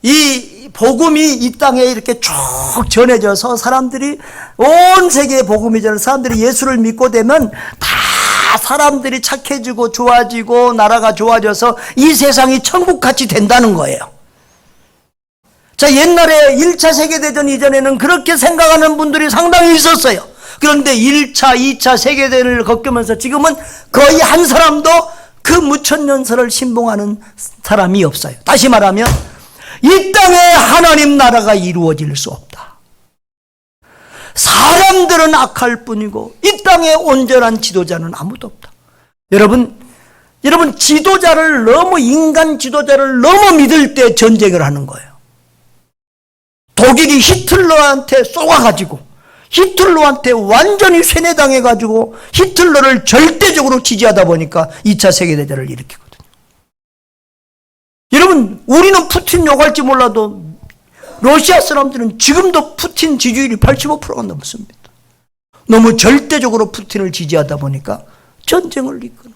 이 복음이 이 땅에 이렇게 쭉 전해져서 사람들이 온 세계에 복음이 전해 사람들이 예수를 믿고 되면 다 사람들이 착해지고 좋아지고 나라가 좋아져서 이 세상이 천국같이 된다는 거예요. 자, 옛날에 1차 세계대전 이전에는 그렇게 생각하는 분들이 상당히 있었어요. 그런데 1차, 2차 세계대전을 겪으면서 지금은 거의 한 사람도 그 무천년설을 신봉하는 사람이 없어요. 다시 말하면 이 땅에 하나님 나라가 이루어질 수 없다. 사람들은 악할 뿐이고 이 땅에 온전한 지도자는 아무도 없다. 여러분 지도자를 너무 인간 지도자를 너무 믿을 때 전쟁을 하는 거예요. 독일이 히틀러한테 쏘아가지고 히틀러한테 완전히 쇠뇌당해가지고 히틀러를 절대적으로 지지하다 보니까 2차 세계대전을 일으키거든요. 여러분, 우리는 푸틴 욕할지 몰라도 러시아 사람들은 지금도 푸틴 지지율이 85%가 넘습니다. 너무 절대적으로 푸틴을 지지하다 보니까 전쟁을 이끄는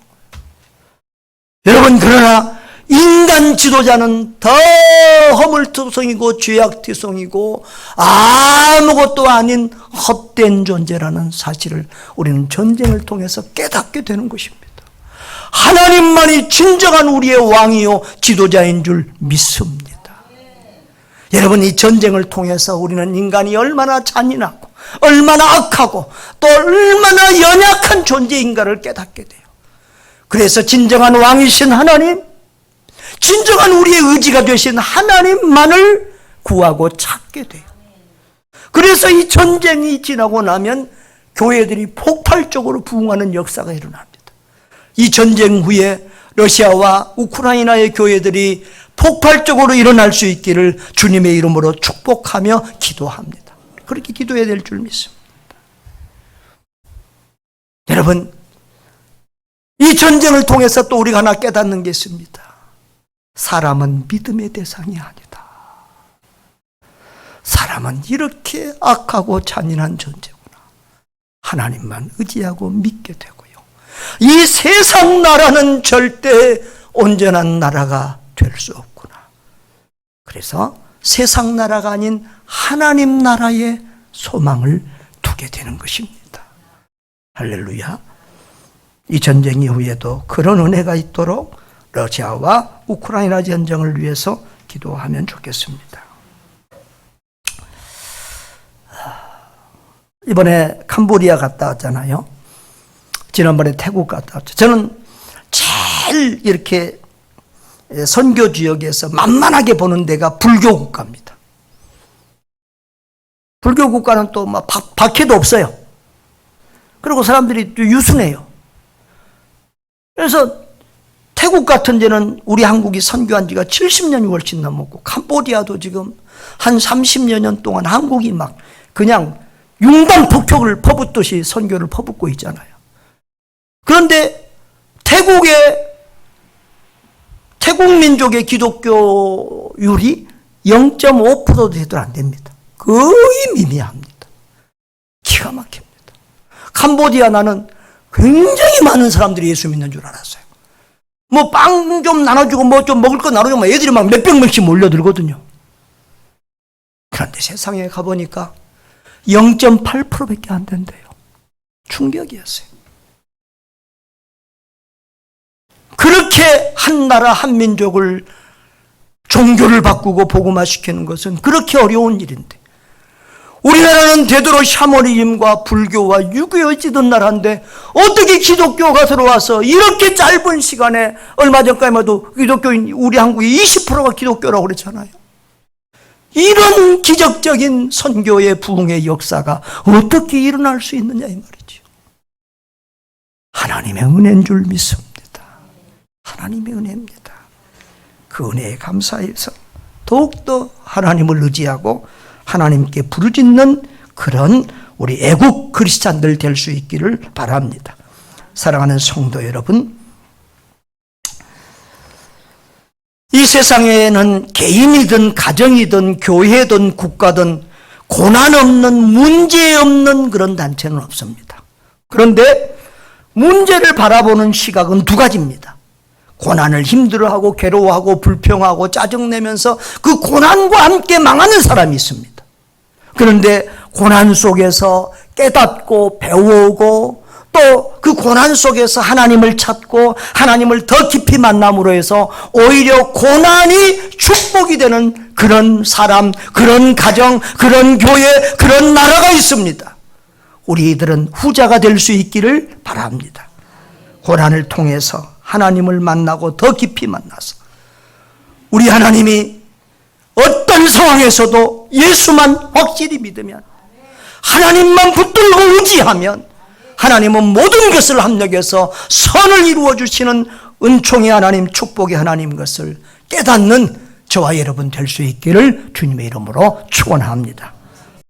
거예요. 여러분, 그러나 인간 지도자는 더 허물투성이고 죄악투성이고 아무것도 아닌 헛된 존재라는 사실을 우리는 전쟁을 통해서 깨닫게 되는 것입니다. 하나님만이 진정한 우리의 왕이요 지도자인 줄 믿습니다. 여러분, 이 전쟁을 통해서 우리는 인간이 얼마나 잔인하고 얼마나 악하고 또 얼마나 연약한 존재인가를 깨닫게 돼요. 그래서 진정한 왕이신 하나님, 진정한 우리의 의지가 되신 하나님만을 구하고 찾게 돼요. 그래서 이 전쟁이 지나고 나면 교회들이 폭발적으로 부흥하는 역사가 일어납니다. 이 전쟁 후에 러시아와 우크라이나의 교회들이 폭발적으로 일어날 수 있기를 주님의 이름으로 축복하며 기도합니다. 그렇게 기도해야 될 줄 믿습니다. 여러분, 이 전쟁을 통해서 또 우리가 하나 깨닫는 게 있습니다. 사람은 믿음의 대상이 아니다. 사람은 이렇게 악하고 잔인한 존재구나. 하나님만 의지하고 믿게 되고요. 이 세상 나라는 절대 온전한 나라가 될 수 없구나. 그래서 세상 나라가 아닌 하나님 나라에 소망을 두게 되는 것입니다. 할렐루야. 이 전쟁 이후에도 그런 은혜가 있도록 러시아와 우크라이나 전쟁을 위해서 기도하면 좋겠습니다. 이번에 캄보디아 갔다 왔잖아요. 지난번에 태국 갔다 왔죠. 저는 제일 이렇게 선교 지역에서 만만하게 보는 데가 불교 국가입니다. 불교 국가는 또 막 박해도 없어요. 그리고 사람들이 또 유순해요. 그래서 태국 같은 데는 우리 한국이 선교한 지가 70년이 훨씬 넘었고, 캄보디아도 지금 한 30여 년 동안 한국이 막 그냥 융단 폭격을 퍼붓듯이 선교를 퍼붓고 있잖아요. 그런데 태국 민족의 기독교율이 0.5%도 되도 안 됩니다. 거의 미미합니다. 기가 막힙니다. 캄보디아 나는 굉장히 많은 사람들이 예수 믿는 줄 알았어요. 뭐 빵 좀 나눠주고 뭐 좀 먹을 거 나눠주면 애들이 막 몇백 명씩 몰려들거든요. 그런데 세상에 가보니까 0.8%밖에 안 된대요. 충격이었어요. 그렇게 한 나라 한 민족을 종교를 바꾸고 복음화시키는 것은 그렇게 어려운 일인데, 우리나라는 되도록 샤머니즘과 불교와 유교여지던 나라인데 어떻게 기독교가 들어와서 이렇게 짧은 시간에, 얼마 전까지만 해도 기독교인 우리 한국의 20%가 기독교라고 그랬잖아요. 이런 기적적인 선교의 부흥의 역사가 어떻게 일어날 수 있느냐 이 말이죠. 하나님의 은혜인 줄 믿습니다. 하나님의 은혜입니다. 그 은혜에 감사해서 더욱더 하나님을 의지하고 하나님께 부르짖는 그런 우리 애국 크리스찬들 될 수 있기를 바랍니다. 사랑하는 성도 여러분, 이 세상에는 개인이든 가정이든 교회든 국가든 고난 없는, 문제 없는 그런 단체는 없습니다. 그런데 문제를 바라보는 시각은 두 가지입니다. 고난을 힘들어하고 괴로워하고 불평하고 짜증내면서 그 고난과 함께 망하는 사람이 있습니다. 그런데 고난 속에서 깨닫고 배우고 또 그 고난 속에서 하나님을 찾고 하나님을 더 깊이 만남으로 해서 오히려 고난이 축복이 되는 그런 사람, 그런 가정, 그런 교회, 그런 나라가 있습니다. 우리들은 후자가 될 수 있기를 바랍니다. 고난을 통해서 하나님을 만나고 더 깊이 만나서 우리 하나님이 어떤 상황에서도 예수만 확실히 믿으면, 하나님만 붙들고 의지하면 하나님은 모든 것을 합력해서 선을 이루어 주시는 은총의 하나님, 축복의 하나님 것을 깨닫는 저와 여러분 될 수 있기를 주님의 이름으로 축원합니다.